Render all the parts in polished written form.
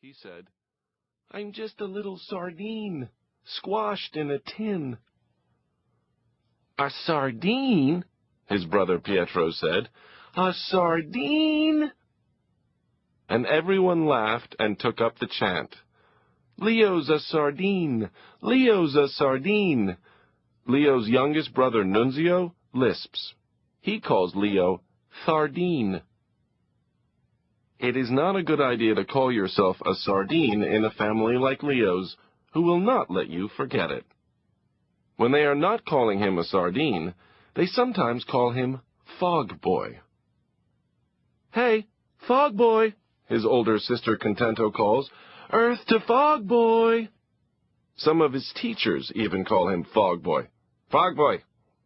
He said, "I'm just a little sardine, squashed in a tin." "A sardine?" his brother Pietro said. "A sardine?" And everyone laughed and took up the chant. "Leo's a sardine! Leo's a sardine!" Leo's youngest brother Nunzio lisps. He calls Leo Thardine. It is not a good idea to call yourself a sardine in a family like Leo's, who will not let you forget it. When they are not calling him a sardine, they sometimes call him Fog Boy. "Hey, Fog Boy," his older sister Contento calls. "Earth to Fog Boy." Some of his teachers even call him Fog Boy. "Fog Boy,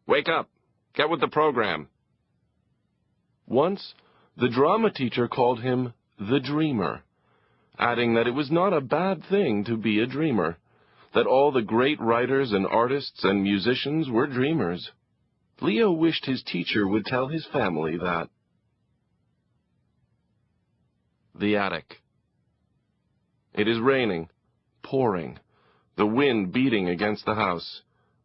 wake up. Get with the program." Once, the drama teacher called him the Dreamer, adding that it was not a bad thing to be a dreamer, that all the great writers and artists and musicians were dreamers. Leo wished his teacher would tell his family that. The attic. It is raining, pouring, the wind beating against the house.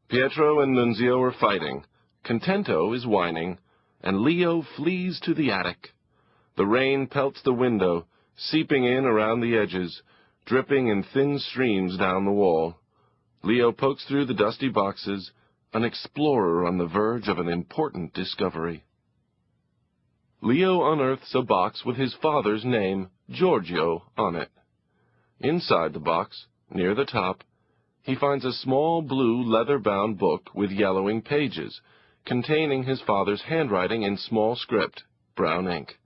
Pietro and Nunzio are fighting, Contento is whining, and Leo flees to the attic. The rain pelts the window, seeping in around the edges, dripping in thin streams down the wall. Leo pokes through the dusty boxes, an explorer on the verge of an important discovery. Leo unearths a box with his father's name, Giorgio, on it. Inside the box, near the top, he finds a small blue leather-bound book with yellowing pages, containing his father's handwriting in small script, brown ink.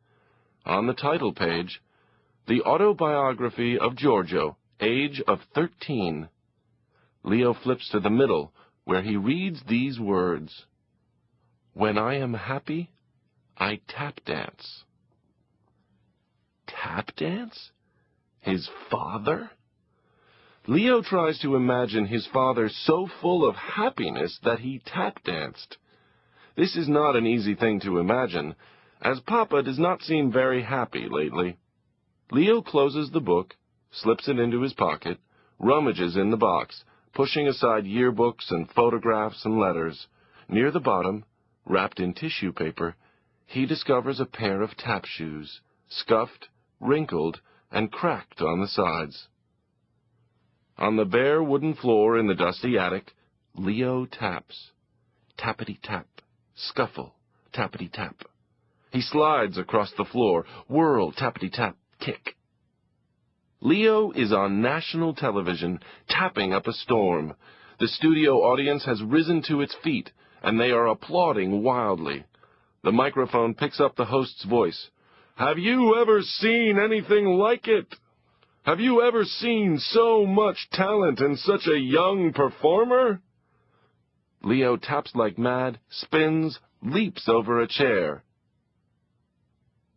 On the title page, "The Autobiography of Giorgio, age of 13. Leo flips to the middle, where he reads these words: "When I am happy, I tap dance." Tap dance? His father? Leo tries to imagine his father so full of happiness that he tap danced. This is not an easy thing to imagine, as Papa does not seem very happy lately. Leo closes the book, slips it into his pocket, rummages in the box, pushing aside yearbooks and photographs and letters. Near the bottom, wrapped in tissue paper, he discovers a pair of tap shoes, scuffed, wrinkled, and cracked on the sides. On the bare wooden floor in the dusty attic, Leo taps. Tappity-tap, scuffle, tappity-tap. He slides across the floor, whirl, tappity-tap, kick. Leo is on national television, tapping up a storm. The studio audience has risen to its feet, and they are applauding wildly. The microphone picks up the host's voice. "Have you ever seen anything like it? Have you ever seen so much talent in such a young performer?" Leo taps like mad, spins, leaps over a chair.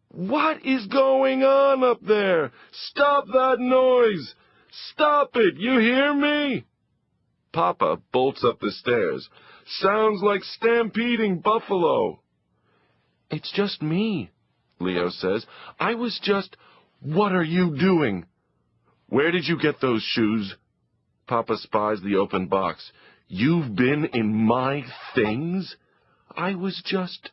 "What is going on up there? Stop that noise! Stop it, you hear me?" Papa bolts up the stairs. "Sounds like stampeding buffalo." "It's just me," Leo says. "I was just—" "What are you doing? Where did you get those shoes?" Papa spies the open box. "You've been in my things?" "I was just—"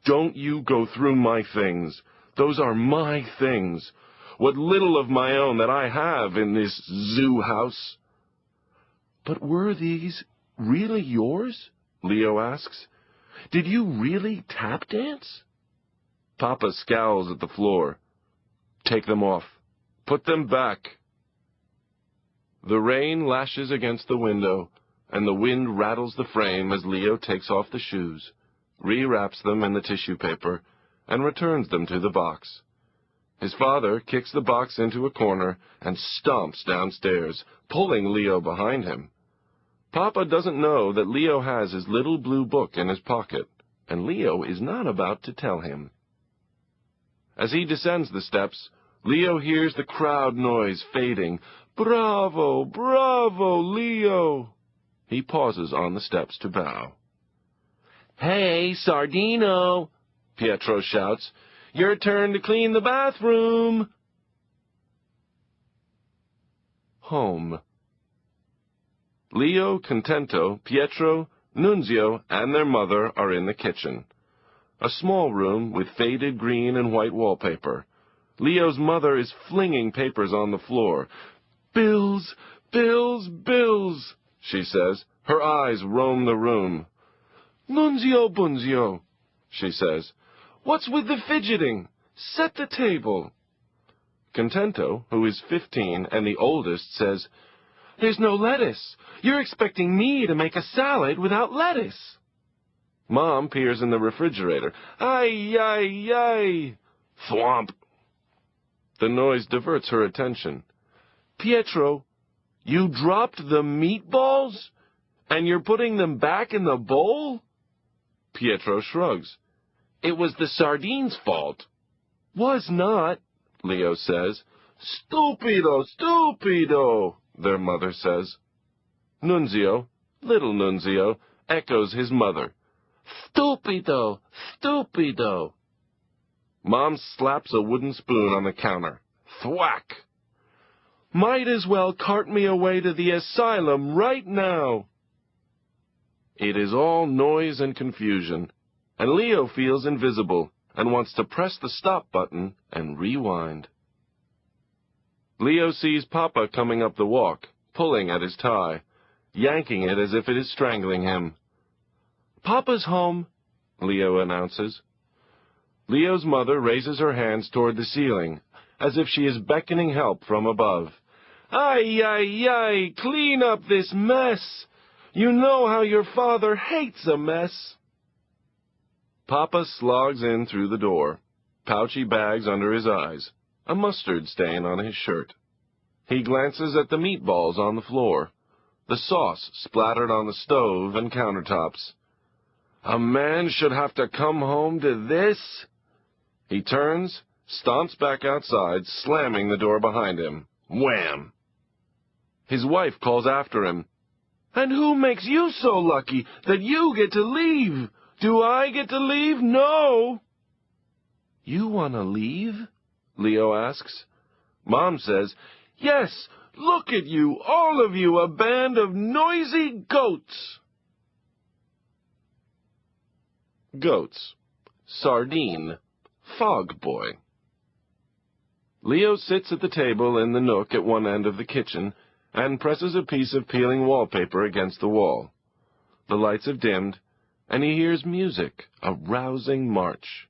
"Don't you go through my things. Those are my things. What little of my own that I have in this zoo house." "But were these really yours?" Leo asks. "Did you really tap dance?" Papa scowls at the floor. "Take them off. Put them back." The rain lashes against the window, and the wind rattles the frame as Leo takes off the shoes, rewraps them in the tissue paper, and returns them to the box. His father kicks the box into a corner and stomps downstairs, pulling Leo behind him. Papa doesn't know that Leo has his little blue book in his pocket, and Leo is not about to tell him. As he descends the steps, Leo hears the crowd noise fading. "Bravo, bravo, Leo!" He pauses on the steps to bow. "Hey, Sardino!" Pietro shouts. "Your turn to clean the bathroom!" home. Leo, Contento, Pietro, Nunzio, and their mother are in the kitchen. A small room with faded green and white wallpaper. Leo's mother is flinging papers on the floor. "Bills, bills, bills," she says. Her eyes roam the room. "Nunzio Bunzio," she says. "What's with the fidgeting? Set the table." Contento, who is 15 and the oldest, says, "There's no lettuce. You're expecting me to make a salad without lettuce." Mom peers in the refrigerator. "Ay, ay, ay." Thwomp. The noise diverts her attention. "Pietro, you dropped the meatballs? And you're putting them back in the bowl?" Pietro shrugs. "It was the sardines' fault." "Was not," Leo says. "Stupido, stupido," their mother says. Nunzio, little Nunzio, echoes his mother. "Stupido, stupido." Mom slaps a wooden spoon on the counter. Thwack! "Might as well cart me away to the asylum right now." It is all noise and confusion, and Leo feels invisible and wants to press the stop button and rewind. Leo sees Papa coming up the walk, pulling at his tie, yanking it as if it is strangling him. "Papa's home," Leo announces. Leo's mother raises her hands toward the ceiling, as if she is beckoning help from above. "Ay, ay, ay, clean up this mess. You know how your father hates a mess." Papa slogs in through the door, pouchy bags under his eyes, a mustard stain on his shirt. He glances at the meatballs on the floor, the sauce splattered on the stove and countertops. A man should have to come home to this? He turns, stomps back outside, slamming the door behind him. Wham! His wife calls after him. "And who makes you so lucky that you get to leave? Do I get to leave? No." "You want to leave?" Leo asks. Mom says, "Yes, look at you, all of you, a band of noisy goats." Goats. Sardine. Fog boy. Leo sits at the table in the nook at one end of the kitchen and presses a piece of peeling wallpaper against the wall. The lights have dimmed, and he hears music, a rousing march.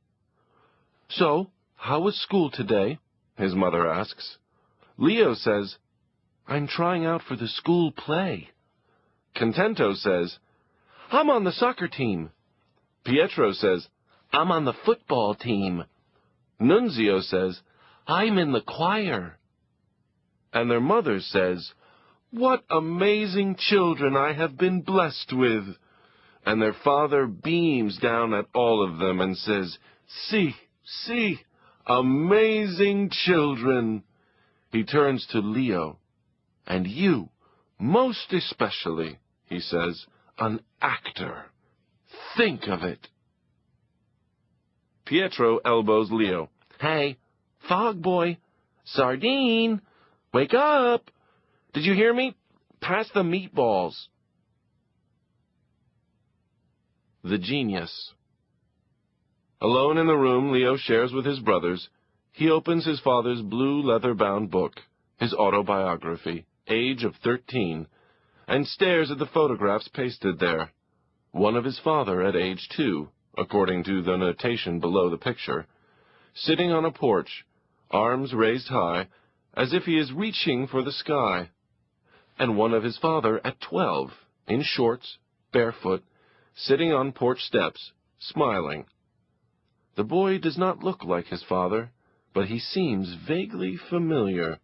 "So, how was school today?" his mother asks. Leo says, "I'm trying out for the school play." Contento says, "I'm on the soccer team." Pietro says, "I'm on the football team." Nunzio says, "I'm in the choir." And their mother says, "What amazing children I have been blessed with." And their father beams down at all of them and says, "See, see, amazing children." He turns to Leo. "And you, most especially," he says, "an actor. Think of it." Pietro elbows Leo. "Hey, fog boy, sardine, wake up. Did you hear me? Pass the meatballs." The Genius. Alone in the room Leo shares with his brothers, he opens his father's blue leather-bound book, his autobiography, age of 13, and stares at the photographs pasted there. One of his father at age 2, according to the notation below the picture, sitting on a porch, arms raised high, as if he is reaching for the sky. And one of his father at 12, in shorts, barefoot, sitting on porch steps, smiling. The boy does not look like his father, but he seems vaguely familiar.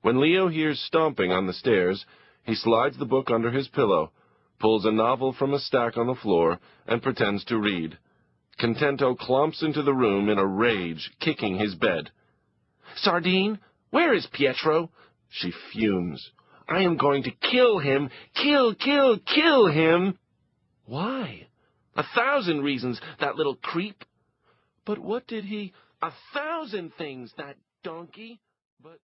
When Leo hears stomping on the stairs, he slides the book under his pillow, pulls a novel from a stack on the floor, and pretends to read. Contento clomps into the room in a rage, kicking his bed. "Sardine, where is Pietro?" She fumes. "I am going to kill him. Kill him." "Why?" "1,000 reasons, that little creep." "But what did he—" "1,000 things, that donkey." "But..."